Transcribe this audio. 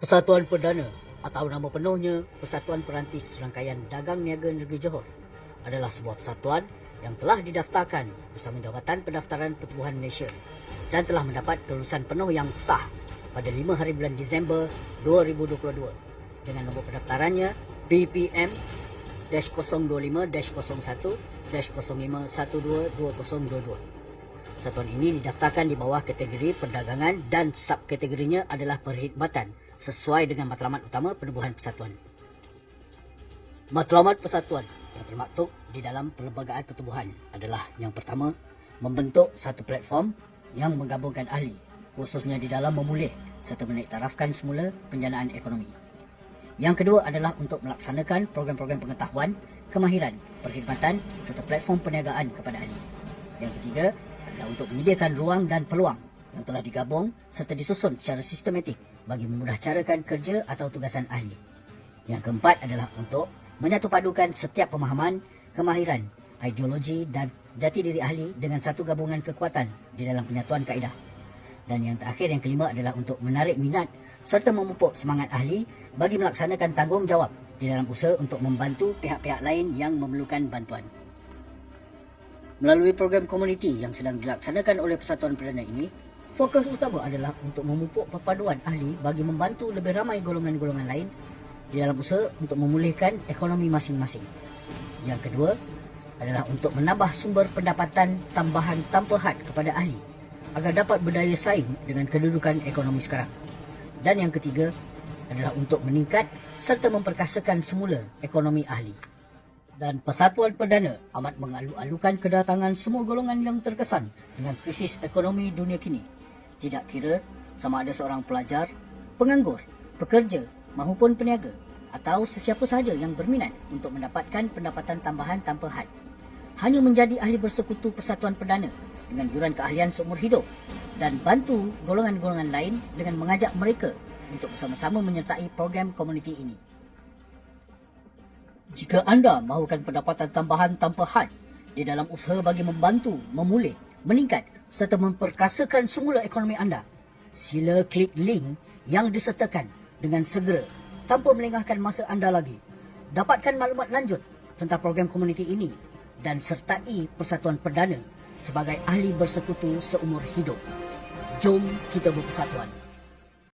Persatuan Perdana atau nama penuhnya Persatuan Perantis Rangkaian Dagang Niaga Negeri Johor adalah sebuah persatuan yang telah didaftarkan bersama Jabatan Pendaftaran Pertubuhan Malaysia dan telah mendapat kelulusan penuh yang sah pada 5 hari bulan Disember 2022 dengan nombor pendaftarannya BPM-05-01-0512-2022. Persatuan ini didaftarkan di bawah kategori perdagangan dan subkategorinya adalah perkhidmatan sesuai dengan matlamat utama penubuhan persatuan. Matlamat persatuan yang termaktub di dalam Perlembagaan Pertubuhan adalah yang pertama, membentuk satu platform yang menggabungkan ahli, khususnya di dalam memulih serta menaiktarafkan semula penjanaan ekonomi. Yang kedua adalah untuk melaksanakan program-program pengetahuan, kemahiran, perkhidmatan serta platform perniagaan kepada ahli. Yang ketiga adalah untuk menyediakan ruang dan peluang yang telah digabung serta disusun secara sistematik bagi memudahcarakan kerja atau tugasan ahli. Yang keempat adalah untuk menyatupadukan setiap pemahaman, kemahiran, ideologi dan jati diri ahli dengan satu gabungan kekuatan di dalam penyatuan kaedah. Dan yang terakhir, yang kelima adalah untuk menarik minat serta memupuk semangat ahli bagi melaksanakan tanggungjawab di dalam usaha untuk membantu pihak-pihak lain yang memerlukan bantuan. Melalui program komuniti yang sedang dilaksanakan oleh Persatuan Perdana ini, fokus utama adalah untuk memupuk perpaduan ahli bagi membantu lebih ramai golongan-golongan lain di dalam usaha untuk memulihkan ekonomi masing-masing. Yang kedua adalah untuk menambah sumber pendapatan tambahan tanpa had kepada ahli agar dapat berdaya saing dengan kedudukan ekonomi sekarang. Dan yang ketiga adalah untuk meningkat serta memperkasakan semula ekonomi ahli. Dan Persatuan Perdana amat mengalu-alukan kedatangan semua golongan yang terkesan dengan krisis ekonomi dunia kini. Tidak kira sama ada seorang pelajar, penganggur, pekerja maupun peniaga atau sesiapa sahaja yang berminat untuk mendapatkan pendapatan tambahan tanpa had. Hanya menjadi ahli bersekutu Persatuan Perdana dengan yuran keahlian seumur hidup dan bantu golongan-golongan lain dengan mengajak mereka untuk bersama-sama menyertai program komuniti ini. Jika anda mahukan pendapatan tambahan tanpa had di dalam usaha bagi membantu, memulih, meningkat serta memperkasakan semula ekonomi anda, sila klik link yang disertakan dengan segera tanpa melengahkan masa anda lagi. Dapatkan maklumat lanjut tentang program komuniti ini dan sertai Persatuan Perdana sebagai ahli bersekutu seumur hidup. Jom kita berpersatuan.